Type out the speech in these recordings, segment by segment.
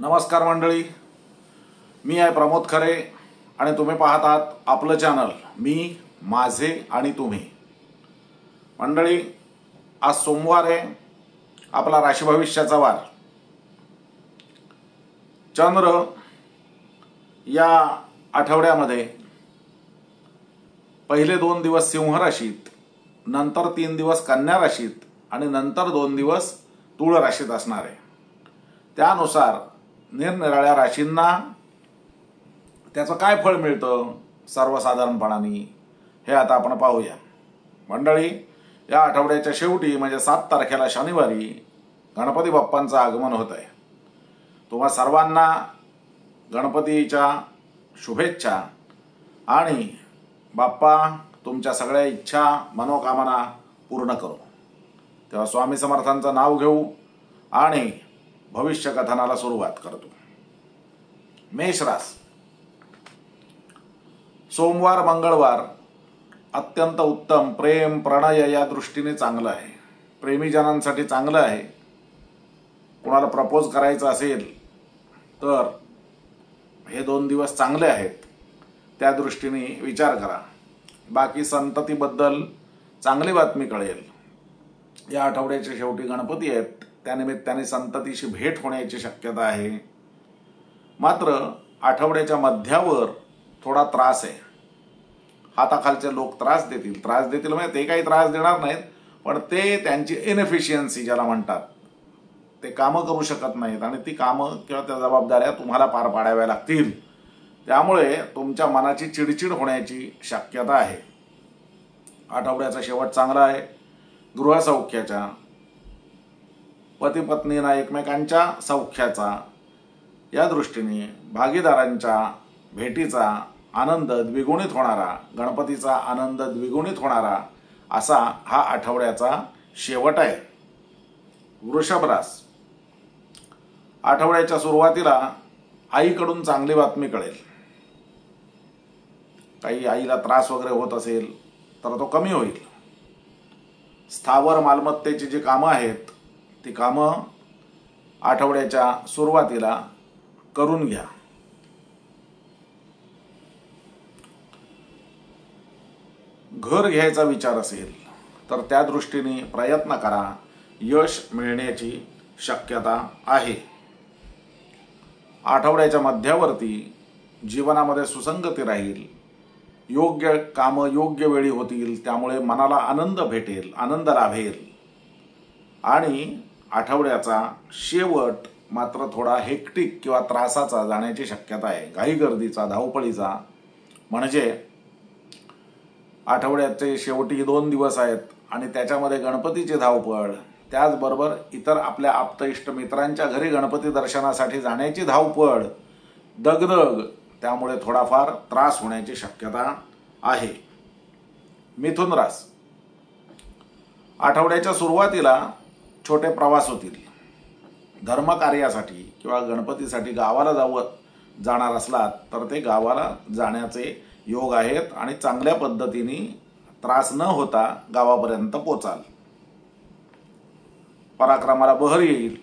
नमस्कार मंडळी, मी आहे प्रमोद खरे आणि तुम्ही पाहत आहात आपलं चॅनल मी माझे आणि तुम्ही. मंडळी, आज सोमवार आहे, आपला राशी भविष्याचा वार. चंद्र या आठवड्यामध्ये पहिले 2 दिवस सिंह राशीत, नंतर 3 दिवस कन्या राशीत आणि नंतर 2 दिवस तुळ राशीत असणार आहे. त्यानुसार निरनिराळ्या राशींना त्याचं काय फळ मिळतं सर्वसाधारणपणाने हे आता आपण पाहूया. मंडळी, या आठवड्याच्या शेवटी म्हणजे 7 तारखेला शनिवारी गणपती बाप्पांचं आगमन होत आहे. तुम्हा सर्वांना गणपतीच्या शुभेच्छा आणि बाप्पा तुमच्या सगळ्या इच्छा मनोकामना पूर्ण करो. तेव्हा स्वामी समर्थांचं नाव घेऊ आणि भविष्य कथनाला सुरुवात करतो. मेष रास. सोमवार मंगळवार अत्यंत उत्तम प्रेम प्रणय या दृष्टीने चांगलं आहे. प्रेमीजनांसाठी चांगलं आहे. कोणाला प्रपोज करायचं असेल तर हे 2 दिवस चांगले आहेत, त्या दृष्टीने विचार करा. बाकी संततीबद्दल चांगली बातमी कळेल. या आठवड्याच्या शेवटी गणपती आहेत, त्यानिमित्ताने संततीशी भेट होण्याची शक्यता आहे. मात्र आठवड्याच्या मध्यावर थोडा त्रास आहे. हाताखालचे लोक त्रास देतील म्हणजे ते काही त्रास देणार नाहीत, पण ते त्यांची इनएफिशियन्सी ज्याला म्हणतात, ते कामं करू शकत नाहीत आणि ती कामं किंवा त्या जबाबदाऱ्या तुम्हाला पार पाडाव्या लागतील. त्यामुळे तुमच्या मनाची चिडचिड होण्याची शक्यता आहे. आठवड्याचा शेवट चांगला आहे. गृहसौख्याच्या, पती पत्नींना एकमेकांच्या सौख्याचा, या दृष्टीने भागीदारांच्या भेटीचा आनंद द्विगुणित होणारा, गणपतीचा आनंद द्विगुणित होणारा असा हा आठवड्याचा शेवट आहे. वृषभ रास. आठवड्याच्या सुरुवातीला आईकडून चांगली बातमी कळेल. काही आईला त्रास वगैरे होत असेल तर तो कमी होईल. स्थावर मालमत्तेची जी कामं आहेत ती कामं आठवड्याच्या सुरुवातीला करून घ्या. घर घ्यायचा विचार असेल तर त्या दृष्टीने प्रयत्न करा. यश मिळण्याची शक्यता आहे. आठवड्याच्या मध्यावरती जीवनामध्ये सुसंगती राहील. योग्य कामं योग्य वेळी होतील, त्यामुळे मनाला आनंद भेटेल, आनंद लाभेल. आणि आठवड्याचा शेवट मात्र थोडा हेक्टिक किंवा त्रासाचा जाण्याची शक्यता आहे. घाईगर्दीचा, धावपळीचा. म्हणजे आठवड्याचे शेवटी 2 दिवस आहेत आणि त्याच्यामध्ये गणपतीची धावपळ, त्याचबरोबर इतर आपल्या आप्त इष्ट मित्रांच्या घरी गणपती दर्शनासाठी जाण्याची धावपळ, दगदग, त्यामुळे थोडाफार त्रास होण्याची शक्यता आहे. मिथुन रास. आठवड्याच्या सुरुवातीला छोटे प्रवास होतील. धर्मकार्यासाठी किंवा गणपतीसाठी गावाला जाणार असलात तर ते गावाला जाण्याचे योग आहेत आणि चांगल्या पद्धतीने त्रास न होता गावापर्यंत पोचाल. पराक्रमाला बहर येईल.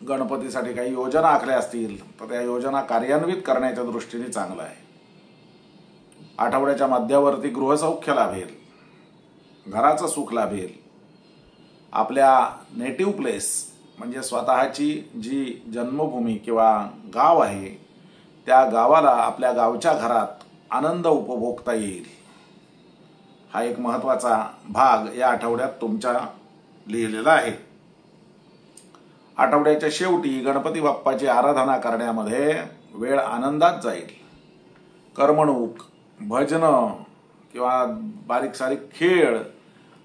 गणपतीसाठी काही योजना आखल्या असतील तर त्या योजना कार्यान्वित करण्याच्या दृष्टीने चांगलं आहे. आठवड्याच्या मध्यावरती गृहसौख्य लाभेल. घराचं सुख लाभेल. आपल्या नेटिव्ह प्लेस म्हणजे स्वतःची जी जन्मभूमी किंवा गाव आहे त्या गावाला, आपल्या गावच्या घरात आनंद उपभोगता येईल. हा एक महत्त्वाचा भाग या आठवड्यात तुमच्या लिहिलेला आहे. आठवड्याच्या शेवटी गणपती बाप्पाची आराधना करण्यामध्ये वेळ आनंदात जाईल. करमणूक, भजनं किंवा बारीक सारीक खेळ,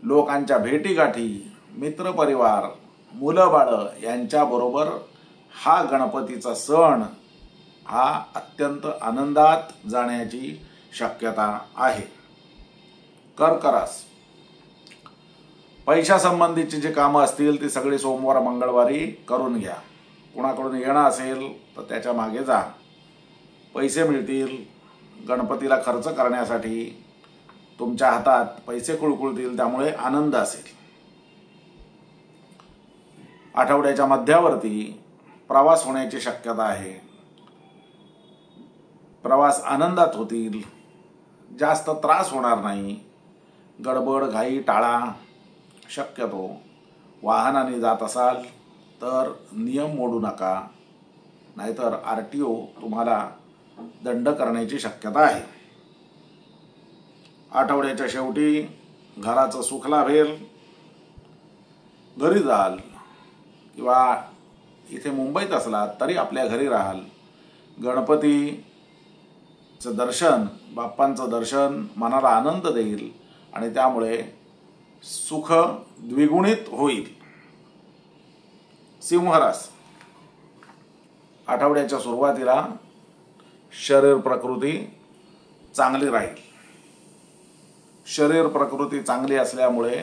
लोकांच्या भेटीगाठी, मित्रपरिवार, मुलं बाळं यांच्याबरोबर हा गणपतीचा सण हा अत्यंत आनंदात जाण्याची शक्यता आहे. कर्क रास. पैशासंबंधीची जी कामं असतील ती सगळी सोमवार मंगळवारी करून घ्या. कोणाकडून येणं असेल तर त्याच्या मागे जा. पैसे मिळतील. गणपतीला खर्च करण्यासाठी तुमच्या हातात पैसे कुळकुळतील, त्यामुळे आनंद असेल. आठवड्याच्या मध्यावरती प्रवास होण्याची शक्यता आहे. प्रवास आनंदात होतील, जास्त त्रास होणार नाही. गडबड घाई टाळा. शक्यतो वाहनाने जात असाल तर नियम मोडू नका, नाहीतर RTO तुम्हाला दंड करण्याची शक्यता आहे. आठवड्याच्या शेवटी घराचं सुख लाभेल. घरी जाल किंवा इथे मुंबईत असलात तरी आपल्या घरी राहाल. गणपतीचं दर्शन, बाप्पांचं दर्शन मनाला आनंद देईल आणि त्यामुळे सुख द्विगुणित होईल. सिंह रास, आठवड्याच्या सुरुवातीला शरीर प्रकृती चांगली राहील. शरीर प्रकृती चांगली असल्यामुळे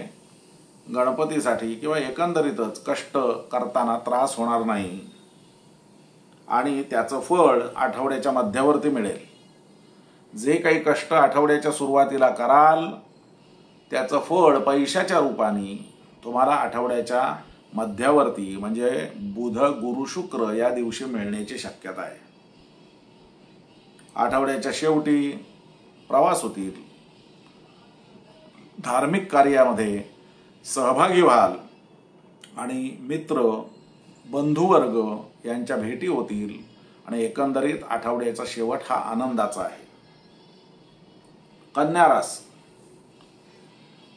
गणपतीसाठी किंवा एकंदरीतच कष्ट करताना त्रास होणार नाही आणि त्याचं फळ आठवड्याच्या मध्यावर्ती मिळेल. जे काही कष्ट आठवड्याच्या सुरुवातीला कराल त्याचं फळ पैशाच्या रूपाने तुम्हाला आठवड्याच्या मध्यावर्ती म्हणजे बुध गुरु शुक्र या दिवशी मिळण्याची शक्यता आहे. आठवड्याच्या शेवटी प्रवास होतील. धार्मिक कार्यामध्ये सहभागी व्हाल आणि मित्र बंधुवर्ग यांच्या भेटी होतील आणि एकंदरीत आठवड्याचा शेवट हा आनंदाचा आहे. कन्या रास,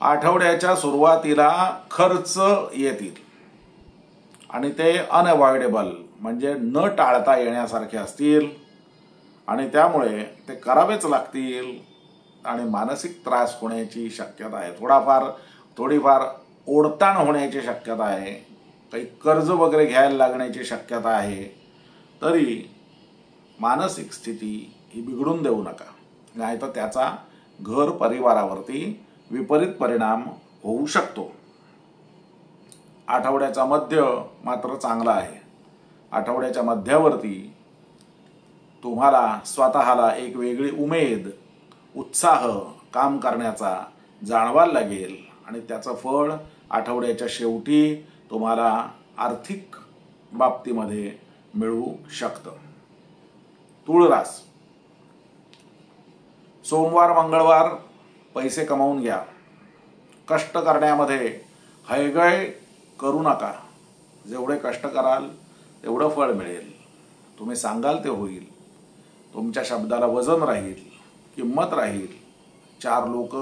आठवड्याच्या सुरुवातीला खर्च येतील आणि ते अनअवॉइडेबल म्हणजे न टाळता येण्यासारखे असतील आणि त्यामुळे ते करावेच लागतील आणि मानसिक त्रास होण्याची शक्यता आहे. थोडीफार ओढताण होण्याची शक्यता आहे. काही कर्ज वगैरे घ्यायला लागण्याची शक्यता आहे. तरी मानसिक स्थिती ही बिघडून देऊ नका, नाहीतर त्याचा घर परिवारावरती विपरीत परिणाम होऊ शकतो. आठवड्याचा मध्य मात्र चांगला आहे. आठवड्याच्या मध्यावरती तुम्हाला स्वतःला एक वेगळी उमेद, उत्साह काम करण्याचा जाणवायला लागेल आणि त्याचं फळ आठवड्याच्या शेवटी तुम्हाला आर्थिक बाबतीमध्ये मिळू शकतं. तुळ रास, सोमवार मंगळवार पैसे कमावून घ्या. कष्ट करण्यामध्ये हयगय करू नका. जेवढे कष्ट कराल तेवढं फळ मिळेल. तुम्ही सांगाल ते होईल. तुमच्या शब्दाला वजन राहील, किंमत राहील. 4 लोक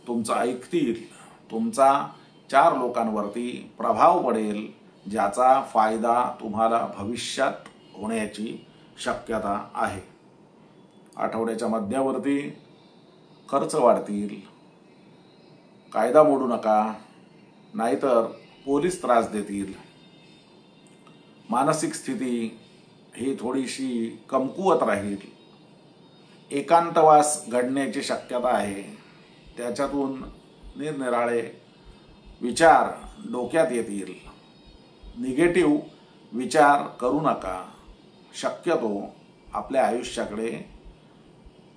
तुमचं ऐकतील. तुमचा 4 लोकांवरती प्रभाव पडेल, ज्याचा फायदा तुम्हाला भविष्यात होण्याची शक्यता आहे. आठवड्याच्या मध्यावरती खर्च वाढतील. कायदा मोडू नका, नाहीतर पोलीस त्रास देतील. मानसिक स्थिती ही थोडीशी कमकुवत राहील. एकांतवास घडण्याची शक्यता आहे. त्याच्यातून निरनिराळे विचार डोक्यात येतील. निगेटिव्ह विचार करू नका. शक्यतो आपल्या आयुष्याकडे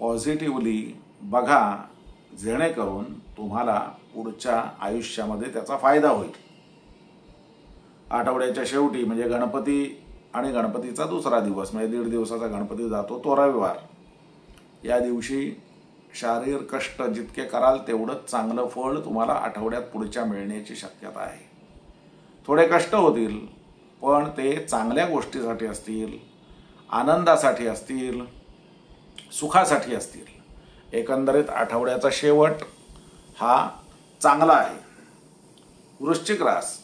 पॉझिटिव्हली बघा, जेणेकरून तुम्हाला पुढच्या आयुष्यामध्ये त्याचा फायदा होईल. आठवड्याच्या शेवटी म्हणजे गणपती आणि गणपतीचा दुसरा दिवस म्हणजे 1.5 दिवसाचा गणपती जातो तो रविवार. या दिवशी शारीरिक कष्ट जितके कराल तेवढंच चांगलं फळ तुम्हाला आठवड्यात पुढच्या मिळण्याची शक्यता आहे. थोडे कष्ट होतील, पण ते चांगल्या गोष्टीसाठी असतील, आनंदासाठी असतील, सुखासाठी असतील. एकंदरीत आठवड्याचा शेवट हा चांगला आहे. वृश्चिक रास,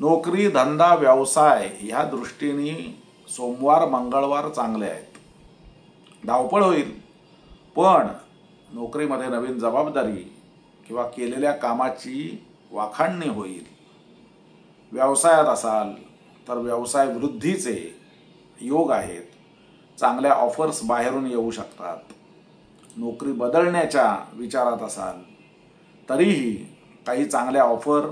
नोकरी धंदा व्यवसाय ह्या दृष्टीने सोमवार मंगळवार चांगले आहेत. धावपळ होईल, पण नोकरीमध्ये नवीन जबाबदारी किंवा केलेल्या कामाची वाखाणणी होईल. व्यवसायात असाल तर व्यवसाय वृद्धीचे योग आहेत. चांगल्या ऑफर्स बाहेरून येऊ शकतात. नोकरी बदलण्याच्या विचारात असाल तरीही काही चांगल्या ऑफर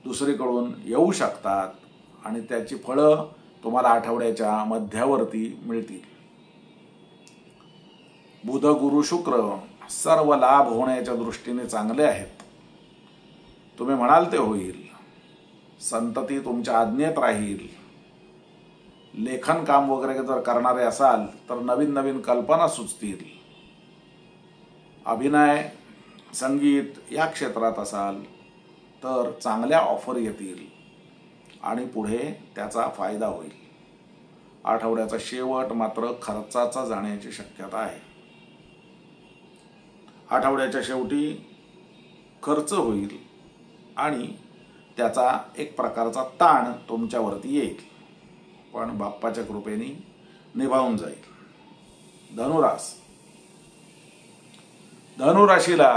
दुसरीकडून येऊ शकतात आणि त्याची फळं तुम्हाला आठवड्याच्या मध्यावरती मिळतील. बुध गुरु शुक्र सर्व लाभ होण्याच्या दृष्टीने चांगले आहेत. तुम्ही म्हणाल ते होईल. संतती तुमच्या आज्ञेत राहील. लेखन काम वगैरे जर करणारे असाल तर नवीन नवीन कल्पना सुचतील. अभिनय, संगीत या क्षेत्रात असाल तर चांगल्या ऑफर येतील आणि पुढे त्याचा फायदा होईल. आठवड्याचा शेवट मात्र खर्चाचा जाण्याची शक्यता आहे. आठवड्याच्या शेवटी खर्च होईल आणि त्याचा एक प्रकारचा ताण तुमच्यावरती येईल, पण बाप्पाच्या कृपेने निभावून जाईल. धनुरास, धनुराशीला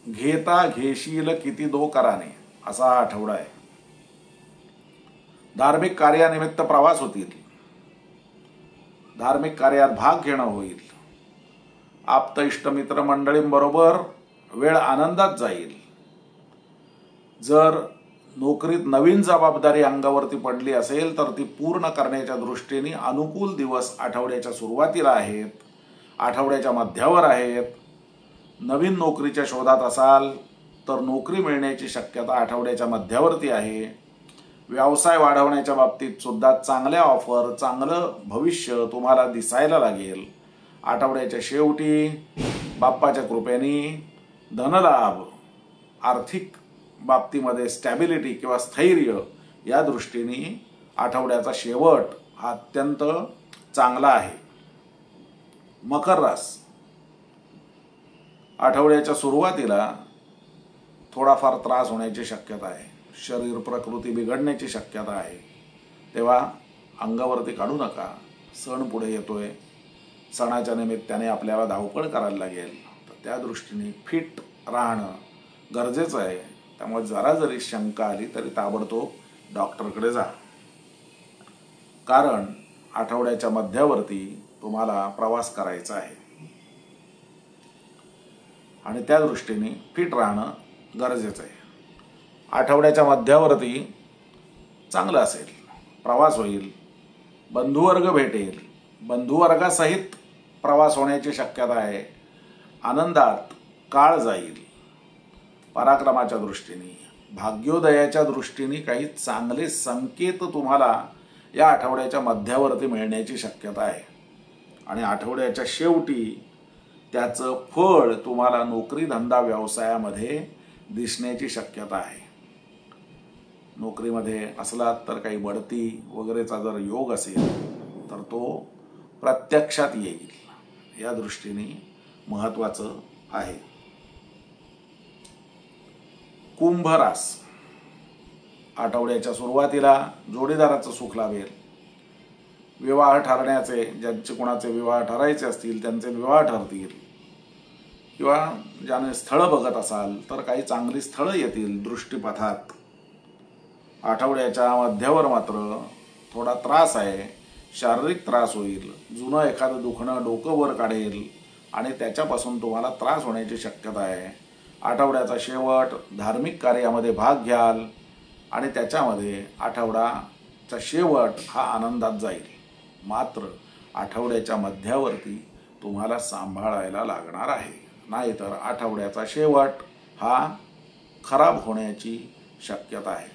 घेता घेशील किती दो कराने असा हा आठवडा आहे. धार्मिक कार्यानिमित्त प्रवास होतील. धार्मिक कार्यात भाग घेणं होईल. आप्त इष्टमित्र मंडळींबरोबर वेळ आनंदात जाईल. जर नोकरीत नवीन जबाबदारी अंगावरती पडली असेल तर ती पूर्ण करण्याच्या दृष्टीने अनुकूल दिवस आठवड्याच्या सुरुवातीला आहेत, आठवड्याच्या मध्यावर आहेत. नवीन नोकरीच्या शोधात असाल तर नोकरी मिळण्याची शक्यता आठवड्याच्या मध्यावरती आहे. व्यवसाय वाढवण्याच्या बाबतीत सुद्धा चांगल्या ऑफर, चांगलं भविष्य तुम्हाला दिसायला लागेल. आठवड्याच्या शेवटी बाप्पाच्या कृपेने धनलाभ, आर्थिक बाबतीमध्ये स्टॅबिलिटी किंवा स्थैर्य या दृष्टीने आठवड्याचा शेवट हा अत्यंत चांगला आहे. मकर रास, आठवड्याच्या सुरुवातीला थोडाफार त्रास होण्याची शक्यता आहे. शरीर प्रकृती बिघडण्याची शक्यता आहे, तेव्हा अंगावरती काढू नका. सण पुढे येतोय, सणाच्या निमित्ताने आपल्याला धावपळ करायला लागेल, तर त्या दृष्टीने फिट राहणं गरजेचं आहे. त्यामुळे जरा जरी शंका आली तरी ताबडतोब डॉक्टरकडे जा, कारण आठवड्याच्या मध्यावरती तुम्हाला प्रवास करायचा आहे आणि त्या दृष्टीने फिट राहणं गरजेचं आहे. आठवड्याच्या मध्यावरती चांगलं असेल, प्रवास होईल, बंधुवर्ग भेटेल, बंधुवर्गासहित प्रवास होण्याची शक्यता आहे. आनंदात काळ जाईल. पराक्रमाच्या दृष्टीने, भाग्योदयाच्या दृष्टीने काही चांगले संकेत तुम्हाला या आठवड्याच्या मध्यावरती मिळण्याची शक्यता आहे आणि आठवड्याच्या शेवटी त्याचं फळ तुम्हाला नोकरी, धंदा, व्यवसायामध्ये दिसण्याची शक्यता आहे. नोकरीमध्ये असलात तर काही बढती वगैरेचा जर योग असेल तर तो प्रत्यक्षात येईल, या दृष्टीने महत्त्वाचं आहे. कुंभ रास, आठवड्याच्या सुरुवातीला जोडीदाराचं सुख लाभेल. विवाह ठरण्याचे, ज्यांचे कोणाचे विवाह ठरायचे असतील त्यांचे विवाह ठरतील, किंवा ज्याने स्थळं बघत असाल तर काही चांगली स्थळं येतील दृष्टीपथात. आठवड्याच्या मध्यावर मात्र थोडा त्रास आहे, शारीरिक त्रास होईल. जुनं एखादं दुखणं डोकं वर काढेल आणि त्याच्यापासून तुम्हाला त्रास होण्याची शक्यता आहे. आठवड्याचा शेवट धार्मिक कार्यामध्ये भाग घ्याल आणि त्याच्यामध्ये आठवड्याचा शेवट हा आनंदात जाईल. मात्र आठवड्याच्या मध्यावरती तुम्हाला सांभाळायला लागणार आहे, नाहीतर आठवड्याचा शेवट हा खराब होण्याची शक्यता आहे.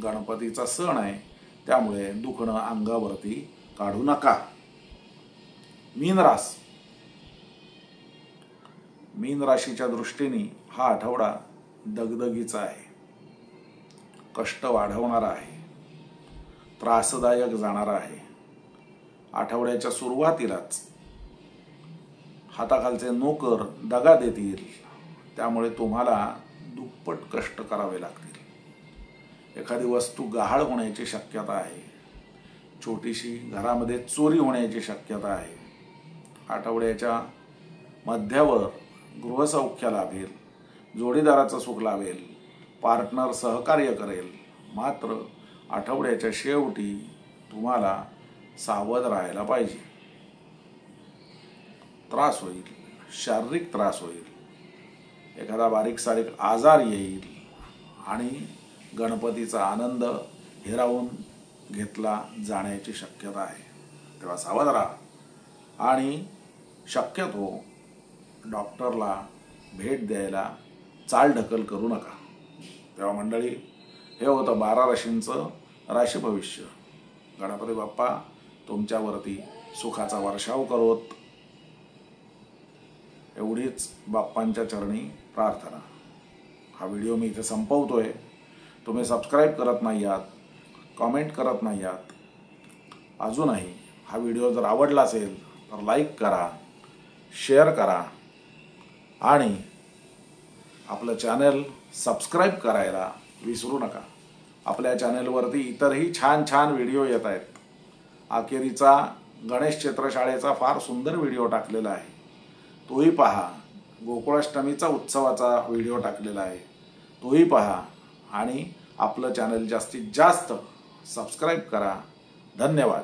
गणपतीचा सण आहे, त्यामुळे दुखणं अंगावरती काढू नका. मीन रास, मीन राशीच्या दृष्टीने हा आठवडा दगदगीचा आहे, कष्ट वाढवणारा आहे, त्रासदायक जाणारा आहे. आठवड्याच्या सुरुवातीलाच हाताखालचे नोकर दगा देतील, त्यामुळे तुम्हाला दुप्पट कष्ट करावे लागतील. एखादी वस्तू गहाळ होण्याची शक्यता आहे. छोटीशी घरामध्ये चोरी होण्याची शक्यता आहे. आठवड्याच्या मध्यावर गृहसौख्य लाभेल, जोडीदाराचं सुख लाभेल, पार्टनर सहकार्य करेल. मात्र आठवड्याच्या शेवटी तुम्हाला सावध राहायला पाहिजे. त्रास होईल, शारीरिक त्रास होईल, एखादा बारीक सारीक आजार येईल आणि गणपतीचा आनंद हिरावून घेतला जाण्याची शक्यता आहे. तेव्हा सावध राहा आणि शक्यतो डॉक्टरला भेट द्यायला चालढकल करू नका. तेव्हा मंडळी, हे होतं 12 राशींचं राशी भविष्य गणपती बाप्पा तुमच्यावरती सुखाचा वर्षाव करोत, एवढीच बाप्पांच्या चरणी प्रार्थना. हा व्हिडिओ मी इथे संपवतोय. तुम्ही सबस्क्राईब करत नाही आहात, कमेंट करत नाही आहात. अजूनही हा व्हिडिओ जर आवडला असेल तर लाईक करा, शेअर करा आणि आपलं चॅनल सबस्क्राईब करायला विसरू नका. आपल्या चॅनलवरती इतरही छान छान व्हिडिओ येत आहेत. अखेरीचा गणेश चित्रशाळेचा फार सुंदर व्हिडिओ टाकलेला आहे, तोही पहा. गोकुळाष्टमीचा उत्सवाचा व्हिडिओ टाकलेला आहे, तोही पहा. आणि आपलं चॅनल जास्तीत जास्त सबस्क्राईब करा. धन्यवाद.